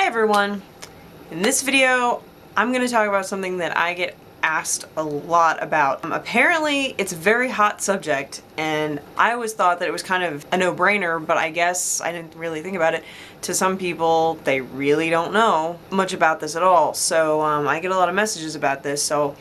everyone! In this video, I'm going to talk about something that I get asked a lot about. Apparently, it's a very hot subject, and I always thought that it was kind of a no-brainer, but I guess I didn't really think about it. To some people, they really don't know much about this at all, so I get a lot of messages about this, so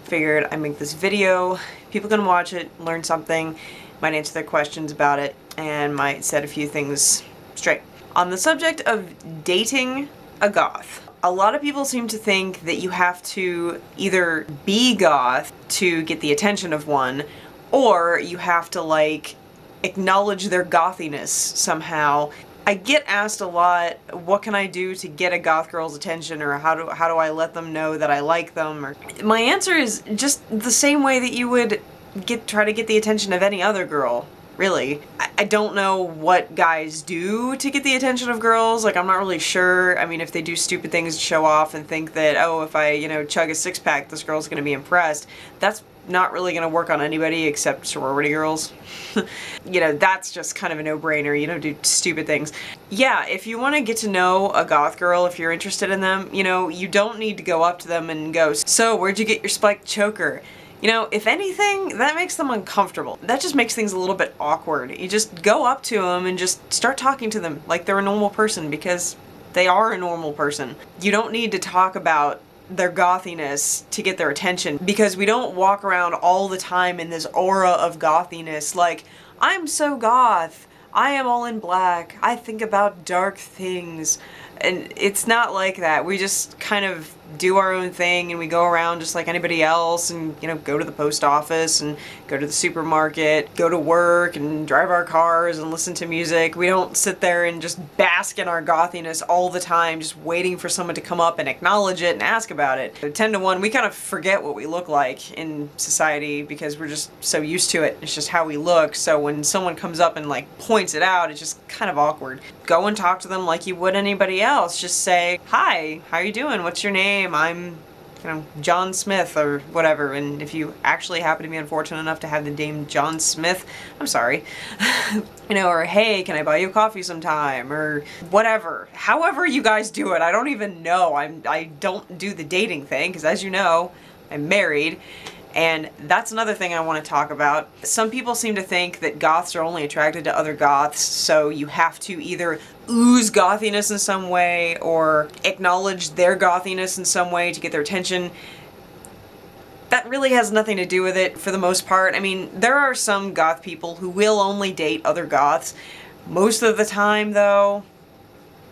figured I'd make this video. People can watch it, learn something, might answer their questions about it, and might set a few things straight. On the subject of dating a goth, a lot of people seem to think that you have to either be goth to get the attention of one, or you have to like acknowledge their gothiness somehow. I get asked a lot, what can I do to get a goth girl's attention, or how do I let them know that I like them? Or my answer is just the same way that you would try to get the attention of any other girl. Really. I don't know what guys do to get the attention of girls. Like, I'm not really sure. I mean, if they do stupid things to show off and think that, oh, if I, chug a six-pack, this girl's gonna be impressed. That's not really gonna work on anybody except sorority girls. That's just kind of a no-brainer. Do stupid things. Yeah, if you want to get to know a goth girl, if you're interested in them, you don't need to go up to them and go, so, where'd you get your spiked choker? If anything, that makes them uncomfortable. That just makes things a little bit awkward. You just go up to them and just start talking to them like they're a normal person, because they are a normal person. You don't need to talk about their gothiness to get their attention, because we don't walk around all the time in this aura of gothiness like, I'm so goth, I am all in black, I think about dark things. And it's not like that. We just kind of do our own thing, and we go around just like anybody else, and go to the post office and go to the supermarket, go to work and drive our cars and listen to music. We don't sit there and just bask in our gothiness all the time, just waiting for someone to come up and acknowledge it and ask about it. 10 to 1, we kind of forget what we look like in society because we're just so used to it. It's just how we look. So when someone comes up and like points it out, it's just kind of awkward. Go and talk to them like you would anybody else. Just say, hi, how you doing? What's your name? I'm, John Smith or whatever. And if you actually happen to be unfortunate enough to have the name John Smith, I'm sorry. Or hey, can I buy you coffee sometime? Or whatever. However you guys do it, I don't even know. I don't do the dating thing, because as you know, I'm married. And that's another thing I want to talk about. Some people seem to think that goths are only attracted to other goths, so you have to either ooze gothiness in some way or acknowledge their gothiness in some way to get their attention. That really has nothing to do with it for the most part. I mean, there are some goth people who will only date other goths. Most of the time, though,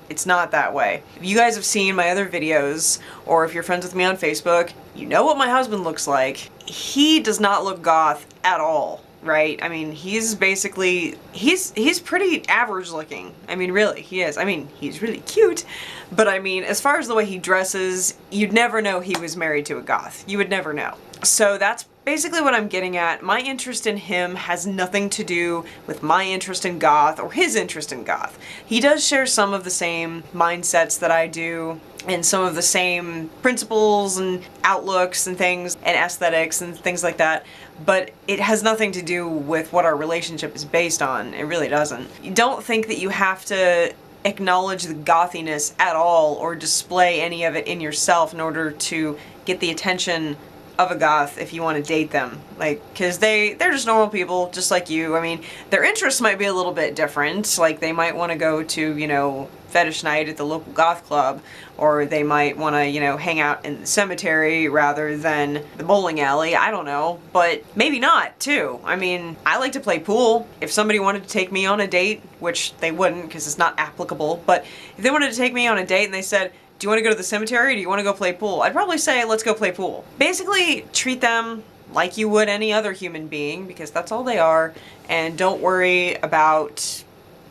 it's not that way. If you guys have seen my other videos, or if you're friends with me on Facebook, you know what my husband looks like. He does not look goth at all, right? I mean, he's basically, he's pretty average looking. I mean, really, he is. I mean, he's really cute, but I mean, as far as the way he dresses, you'd never know he was married to a goth. You would never know. So that's basically what I'm getting at. My interest in him has nothing to do with my interest in goth or his interest in goth. He does share some of the same mindsets that I do, and some of the same principles and outlooks and things and aesthetics and things like that, but it has nothing to do with what our relationship is based on. It really doesn't. You don't think that you have to acknowledge the gothiness at all or display any of it in yourself in order to get the attention of a goth if you want to date them. Like, because they're just normal people just like you. I mean, their interests might be a little bit different. Like, they might want to go to, fetish night at the local goth club, or they might want to, hang out in the cemetery rather than the bowling alley. I don't know, but maybe not too. I mean, I like to play pool. If somebody wanted to take me on a date, which they wouldn't because it's not applicable, but if they wanted to take me on a date and they said, do you want to go to the cemetery or do you want to go play pool? I'd probably say, let's go play pool. Basically, treat them like you would any other human being, because that's all they are, and don't worry about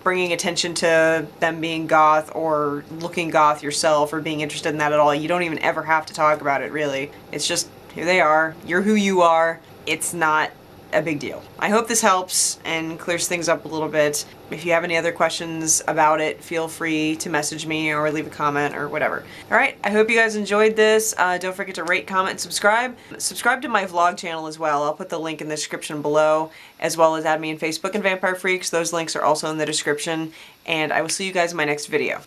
bringing attention to them being goth or looking goth yourself or being interested in that at all. You don't even ever have to talk about it, really. It's just who they are. You're who you are. It's not a big deal. I hope this helps and clears things up a little bit. If you have any other questions about it, feel free to message me or leave a comment or whatever. Alright, I hope you guys enjoyed this. Don't forget to rate, comment, and subscribe. Subscribe to my vlog channel as well. I'll put the link in the description below, as well as add me on Facebook and Vampire Freaks. Those links are also in the description, and I will see you guys in my next video.